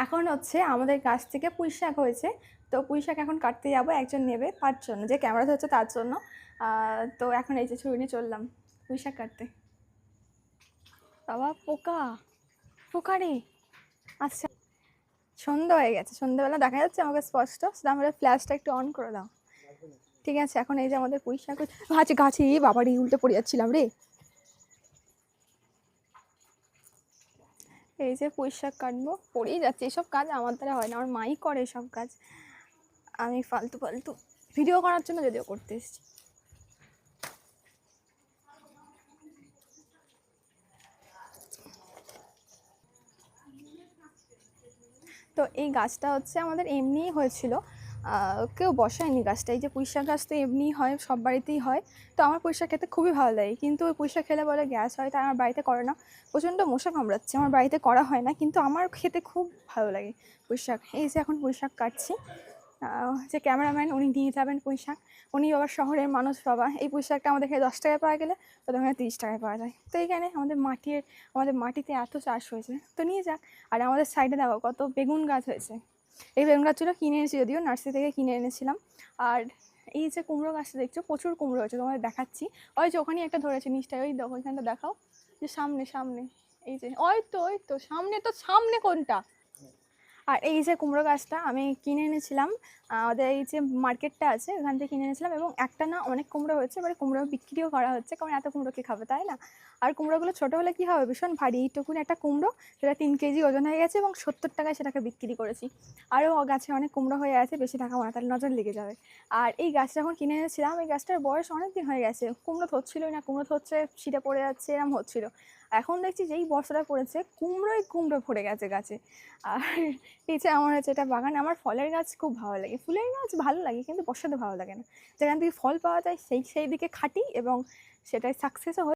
এখন হচ্ছে আমাদের গাছ থেকে পুঁই শাক হয়েছে, তো পুঁই শাক এখন কাটতে যাবো, একজন নেবে তার জন্য, যে ক্যামেরা ধরছে তার জন্য। তো এখন এই যে ছুরি নিয়ে চললাম পুঁই শাক কাটতে। বাবা পোকা, পোকা রে। আচ্ছা, সন্ধ্যা হয়ে গেছে, সন্ধ্যাবেলা দেখা যাচ্ছে আমাকে স্পষ্ট, সেটা আমরা ফ্ল্যাশটা একটু অন করে দাও। ঠিক আছে, এখন এই যে আমাদের পুঁই শাক গাছে গাছে, বাবারই উল্টে পড়ে যাচ্ছিলাম রে। এই যে পুঁই শাক কাটবো, পড়েই যাচ্ছে, এসব কাজ আমার দ্বারা হয় না, আমার মাই করে এসব কাজ, আমি ফালতু ফালতু ভিডিও করার জন্য যদিও করতে এসেছি। তো এই গাছটা হচ্ছে আমাদের এমনিই হয়েছিল, কেউ বসায়নি গাছটা। এই যে পুঁই শাক গাছ তো এমনিই হয়, সব বাড়িতেই হয়। তো আমার পুঁই শাক খেতে খুবই ভালো লাগে, কিন্তু ওই পুঁই শাক খেলে বলে গ্যাস হয়, তাই আমার বাড়িতে করে না। প্রচণ্ড মশা কামড়াচ্ছে, আমার বাড়িতে করা হয় না, কিন্তু আমার খেতে খুব ভালো লাগে পুঁই শাক। এই যে এখন পুঁই শাক কাটছি, যে ক্যামেরাম্যান উনি নিয়ে যাবেন পুঁই শাক। উনি আবার শহরের মানুষ বাবা, এই পুঁই শাকটা আমাদের এখানে 10 টাকায় পাওয়া গেলে ওদের ওখানে 30 টাকায় পাওয়া যায়। তো এইখানে আমাদের মাটিতে এত চাষ হয়েছে, তো নিয়ে যাক। আর আমাদের সাইডে দেখো কত বেগুন গাছ হয়েছে। এই বেগুন গাছগুলো কিনে এনেছি, যদিও নার্সারি থেকে কিনে এনেছিলাম। আর এই যে কুমড়ো গাছটা দেখছো, প্রচুর কুমড়ো হয়েছে, তোমাদের দেখাচ্ছি। ওই যে ওখানে একটা ধরেছে নিচটায়, ওই দেখো ওইখানটা দেখাও, যে সামনে সামনে, এই যে ওই তো সামনে, তো সামনে কোনটা। আর এই যে কুমড়ো গাছটা আমি কিনে এনেছিলাম, আমাদের এই যে মার্কেটটা আছে ওখান থেকে কিনে এনেছিলাম, এবং একটা না অনেক কুমড়ো হয়েছে, এবারে কুমড়ো বিক্রিও করা হচ্ছে, কারণ এত কুমড়ো কে খাবে, তাই না। আর কুমড়োগুলো ছোটো হলে কী হবে, ভীষণ ভারী, এইটুকুন একটা কুমড়ো, সেটা 3 কেজি ওজন হয়ে গেছে, এবং 70 টাকায় সেটাকে বিক্রি করেছি। আরও গাছে অনেক কুমড়ো হয়ে আছে, বেশি টাকা না, তাহলে নজর লেগে যাবে। আর এই গাছটা যখন কিনে এনেছিলাম, এই গাছটার বয়স অনেক দিন হয়ে গেছে, কুমড়ো ধরছিলই না, কুমড়ো ধরছে ছিঁড়ে পড়ে যাচ্ছে, এরকম হচ্ছিলো। এখন দেখছি যেই বর্ষাটা পড়েছে, কুমড়োই কুমড়ো ভরে গেছে গাছে। আর এই যে আমার হচ্ছে এটা বাগান, আমার ফলের গাছ খুব ভালো লাগে, ফুলের গাছ ভালো লাগে, কিন্তু বর্ষাতে ভালো লাগে না। যেখান থেকে ফল পাওয়া যায় সেই সেই দিকে খাটি, এবং সেটাই সাকসেসও হয়।